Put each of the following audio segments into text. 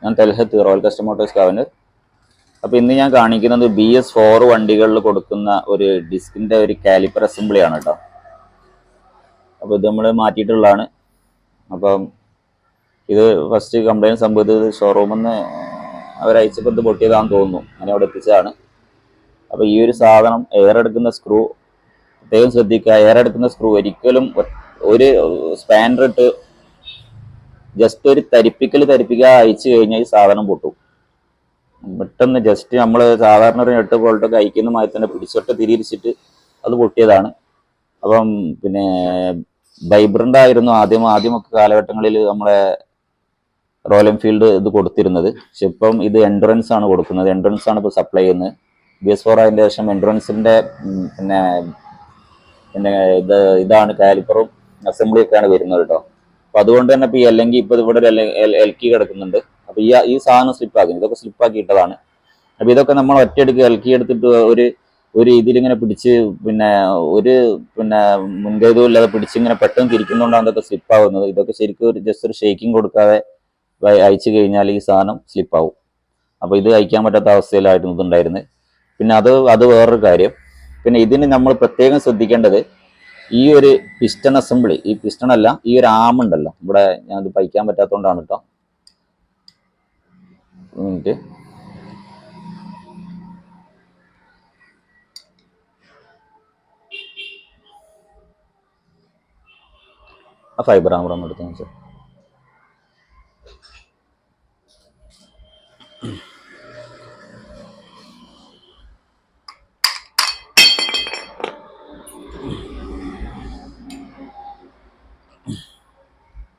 ഞാൻ Talhath, Royal Custom Motors Kavanur. അപ്പോൾ ഇന്ന് ഞാൻ കാണിക്കുന്നത് BS4 വണ്ടികളിൽ കൊടുക്കുന്ന ഒരു ഡിസ്കിൻ്റെ ഒരു കാലിപ്പർ അസംബ്ലിയാണ് കേട്ടോ. അപ്പോൾ ഇത് നമ്മൾ മാറ്റിയിട്ടുള്ളതാണ്. അപ്പം ഇത് ഫസ്റ്റ് കംപ്ലയിൻറ്റ് സംഭവിച്ചത് ഷോറൂമിൽ നിന്ന് അവരയച്ചപ്പോൾ ഇത് പൊട്ടിയതാണെന്ന് തോന്നുന്നു. അങ്ങനെ അവിടെ എത്തിച്ചതാണ്. അപ്പോൾ ഈ ഒരു സാധനം എയർ എടുക്കുന്ന സ്ക്രൂ പ്രത്യേകം ശ്രദ്ധിക്കുക. എയർ എടുക്കുന്ന സ്ക്രൂ ഒരിക്കലും ഒരു സ്പാനർ ഇട്ട് ജസ്റ്റ് ഒരു തരിപ്പിക്കുക അയച്ചു കഴിഞ്ഞാൽ ഈ സാധനം പൊട്ടും. പെട്ടെന്ന് ജസ്റ്റ് നമ്മൾ സാധാരണ ഒരു 8 വോൾട്ടൊക്കെ അയക്കുന്ന മാതിരി തന്നെ പിടിച്ചൊട്ട് തിരിച്ചിട്ട് അത് പൊട്ടിയതാണ്. അപ്പം പിന്നെ വൈബ്രൻ്റ് ആയിരുന്നു ആദ്യമൊക്കെ കാലഘട്ടങ്ങളിൽ നമ്മളെ റോയൽ എൻഫീൽഡ് ഇത് കൊടുത്തിരുന്നത്. പക്ഷെ ഇപ്പം ഇത് എൻഡുറൻസ് ആണ് കൊടുക്കുന്നത്. എൻഡുറൻസ് ആണ് ഇപ്പോൾ സപ്ലൈ ചെയ്യുന്നത്. BS4 അതിൻ്റെ ശേഷം എൻഡുറൻസിൻ്റെ പിന്നെ ഇതാണ് കാലിപ്പറും അസംബ്ലിയൊക്കെയാണ് വരുന്നത് കേട്ടോ. അപ്പം അതുകൊണ്ട് തന്നെ ഇപ്പോൾ അല്ലെങ്കിൽ ഇപ്പോൾ ഇവിടെ ഒരു എൽക്കി കിടക്കുന്നുണ്ട്. അപ്പോൾ ഈ സാധനം സ്ലിപ്പാക്കി, ഇതൊക്കെ സ്ലിപ്പാക്കിയിട്ടതാണ്. അപ്പോൾ ഇതൊക്കെ നമ്മൾ ഒറ്റയെടുക്കുക എൽക്കി എടുത്തിട്ട് ഒരു ഇതിലിങ്ങനെ പിടിച്ച് ഒരു മുൻകരുതും ഇല്ലാതെ പിടിച്ചിങ്ങനെ പെട്ടെന്ന് തിരിക്കുന്നതുകൊണ്ടാണ് അതൊക്കെ സ്ലിപ്പാവുന്നത്. ഇതൊക്കെ ശരിക്കും ജസ്റ്റ് ഒരു ഷേക്കിംഗ് കൊടുക്കാതെ അയച്ചു കഴിഞ്ഞാൽ ഈ സാധനം സ്ലിപ്പാവും. അപ്പോൾ ഇത് അയക്കാൻ പറ്റാത്ത അവസ്ഥയിലായിരുന്നു ഇതുണ്ടായിരുന്നത്. പിന്നെ അത് വേറൊരു കാര്യം. പിന്നെ ഇതിന് നമ്മൾ പ്രത്യേകം ശ്രദ്ധിക്കേണ്ടത് ഈ ഒരു പിസ്റ്റൺ അസംബ്ലി, ഈ പിസ്റ്റൺ അല്ല, ഈ ഒരു ആം ഉണ്ടല്ലോ ഇവിടെ, ഞാനത് പൈക്കാൻ പറ്റാത്തതുകൊണ്ടാണ് കേട്ടോ. മിനിറ്റ്. ആ ഫൈബർ ആം ഒന്ന് എടുത്തു വെച്ചാൽ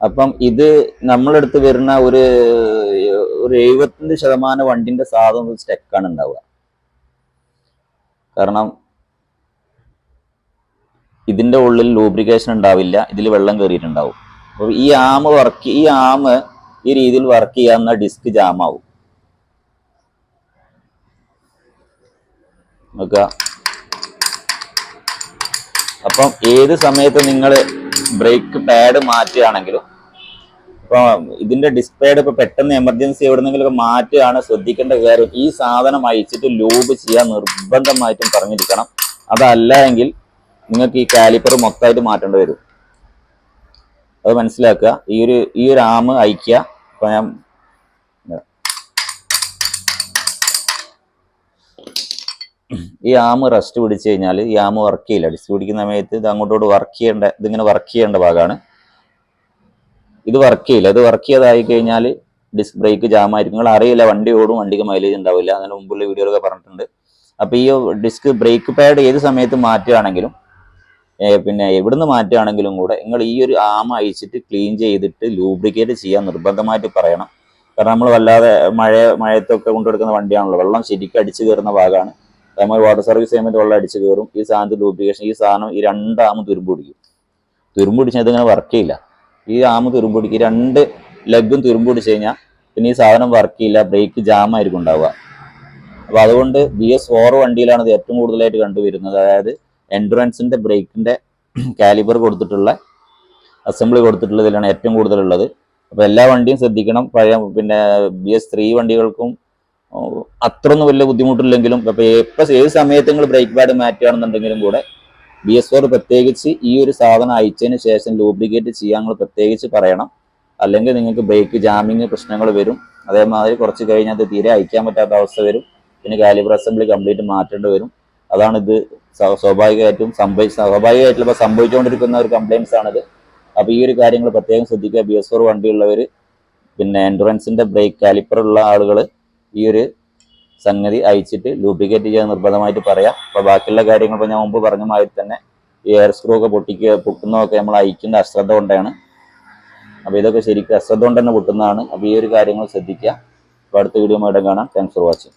അപ്പം ഇത് നമ്മളെടുത്ത് വരുന്ന ഒരു 75% വണ്ടിന്റെ സാധനം സ്റ്റെക്കാണ് ഉണ്ടാവുക. കാരണം ഇതിന്റെ ഉള്ളിൽ ലൂബ്രിക്കേഷൻ ഉണ്ടാവില്ല, ഇതിൽ വെള്ളം കയറിയിട്ടുണ്ടാവും. അപ്പോൾ ഈ ആം ഈ രീതിയിൽ വർക്ക് ചെയ്യാവുന്ന ഡിസ്ക് ജാമാവും. നോക്കുക. അപ്പം ഏത് സമയത്ത് നിങ്ങൾ ബ്രേക്ക് പാഡ് മാറ്റുകയാണെങ്കിലും, ഇപ്പോൾ ഇതിന്റെ ഡിസ്ക് പാഡ് ഇപ്പോൾ പെട്ടെന്ന് എമർജൻസി എവിടെന്നെങ്കിലും മാറ്റുകയാണ്, ശ്രദ്ധിക്കേണ്ട കാര്യം ഈ സാധനം അയച്ചിട്ട് ലൂബ് ചെയ്യാൻ നിർബന്ധമായിട്ടും പറഞ്ഞിരിക്കണം. അതല്ല എങ്കിൽ നിങ്ങൾക്ക് ഈ കാലിപ്പർ മൊത്തമായിട്ട് മാറ്റേണ്ടി വരും. അത് മനസ്സിലാക്കുക. ഈ ഒരു ആം അയക്കുക. അപ്പോൾ ഞാൻ ഈ ആം റെസ്റ്റ് പിടിച്ചു കഴിഞ്ഞാൽ ഈ ആം വർക്ക് ചെയ്യില്ല. ഡിസ്ക് പിടിക്കുന്ന സമയത്ത് ഇത് അങ്ങോട്ടോട്ട് ഇതിങ്ങനെ വർക്ക് ചെയ്യേണ്ട ഭാഗമാണ്. ഇത് വർക്ക് ചെയ്യില്ല. ഇത് വർക്ക് ചെയ്തായി കഴിഞ്ഞാൽ ഡിസ്ക് ബ്രേക്ക് ജാമായിരിക്കും. നിങ്ങൾ അറിയില്ല, വണ്ടി ഓടും, വണ്ടിക്ക് മൈലേജ് ഉണ്ടാവില്ല. അതിന് മുമ്പുള്ള വീഡിയോയിലൊക്കെ പറഞ്ഞിട്ടുണ്ട്. അപ്പോൾ ഈ ഡിസ്ക് ബ്രേക്ക് പാഡ് ഏത് സമയത്ത് മാറ്റുകയാണെങ്കിലും എവിടുന്ന് മാറ്റുകയാണെങ്കിലും കൂടെ നിങ്ങൾ ഈ ഒരു ആം അയച്ചിട്ട് ക്ലീൻ ചെയ്തിട്ട് ലൂബ്രിക്കേറ്റ് ചെയ്യാൻ നിർബന്ധമായിട്ട് പറയണം. കാരണം നമ്മൾ വല്ലാതെ മഴയത്തൊക്കെ കൊണ്ടുകൊടുക്കുന്ന വണ്ടിയാണല്ലോ, വെള്ളം ശരിക്കും അടിച്ചു കയറുന്ന ഭാഗമാണ്. നമ്മൾ വാട്ടർ സർവീസ് ചെയ്യുമ്പോൾ വെള്ളം അടിച്ചു കയറും. ഈ സാധനത്തിൽ ലൂബ്രിക്കേഷൻ, ഈ സാധനം ഈ 2 ആം തുരുമ്പ് പിടിച്ചാൽ ഇതിങ്ങനെ വർക്ക് ചെയ്യില്ല. ഈ ആം തുരുമ്പ് പിടിക്കും, 2 ലെഗും തുരുമ്പ് പിടിച്ച് കഴിഞ്ഞാൽ പിന്നെ ഈ സാധനം വർക്ക് ചെയ്യില്ല, ബ്രേക്ക് ജാമായിരിക്കും ഉണ്ടാവുക. അപ്പോൾ അതുകൊണ്ട് BS4 വണ്ടിയിലാണ് ഇത് ഏറ്റവും കൂടുതലായിട്ട് കണ്ടുവരുന്നത്. അതായത് എൻഡുറൻസിന്റെ ബ്രേക്കിന്റെ കാലിബർ കൊടുത്തിട്ടുള്ള അസംബ്ലി കൊടുത്തിട്ടുള്ളതിലാണ് ഏറ്റവും കൂടുതലുള്ളത്. അപ്പോൾ എല്ലാ വണ്ടിയും ശ്രദ്ധിക്കണം. പഴയ BS3 വണ്ടികൾക്കും അത്രയൊന്നും വലിയ ബുദ്ധിമുട്ടില്ലെങ്കിലും ഇപ്പോൾ ഏത് സമയത്ത് നിങ്ങൾ ബ്രേക്ക് പാഡ് മാറ്റുകയാണെന്നുണ്ടെങ്കിലും കൂടെ BS4 പ്രത്യേകിച്ച് ഈ ഒരു സാധനം അയച്ചതിന് ശേഷം ലൂബ്രിക്കേറ്റ് ചെയ്യാൻ നിങ്ങൾ പ്രത്യേകിച്ച് പറയണം. അല്ലെങ്കിൽ നിങ്ങൾക്ക് ബ്രേക്ക് ജാമിങ് പ്രശ്നങ്ങൾ വരും. അതേമാതിരി കുറച്ച് കഴിഞ്ഞാൽ അത് തീരെ അയക്കാൻ പറ്റാത്ത അവസ്ഥ വരും. പിന്നെ കാലിബർ അസംബ്ലി കംപ്ലീറ്റ് മാറ്റേണ്ടി വരും. അതാണ് ഇത് സ്വാഭാവികമായിട്ടും ഇപ്പോൾ സംഭവിച്ചുകൊണ്ടിരിക്കുന്ന ഒരു കംപ്ലയിൻസ് ആണിത്. അപ്പോൾ ഈ ഒരു കാര്യങ്ങൾ പ്രത്യേകം ശ്രദ്ധിക്കുക. BS4 വണ്ടിയുള്ളവർ, എൻഡുറൻസിന്റെ ബ്രേക്ക് കാലിപ്പർ ഉള്ള ആളുകൾ ഈ ഒരു സംഗതി അയച്ചിട്ട് ലൂബ്രിക്കേറ്റ് ചെയ്യാൻ നിർബന്ധമായിട്ട് പറയാം. അപ്പോൾ ബാക്കിയുള്ള കാര്യങ്ങൾ ഇപ്പോൾ ഞാൻ മുമ്പ് പറഞ്ഞ മാതിരി തന്നെ ഈ എയർ സ്ക്രൂ ഒക്കെ പൊട്ടുന്നതൊക്കെ നമ്മൾ അയക്കേണ്ട അശ്രദ്ധ കൊണ്ടാണ്. അപ്പോൾ ഇതൊക്കെ ശരിക്കും അശ്രദ്ധ കൊണ്ട് തന്നെ പൊട്ടുന്നതാണ്. അപ്പോൾ ഈ ഒരു കാര്യങ്ങൾ ശ്രദ്ധിക്കുക. അപ്പോൾ അടുത്ത വീഡിയോ കാണാം. Thanks for watching.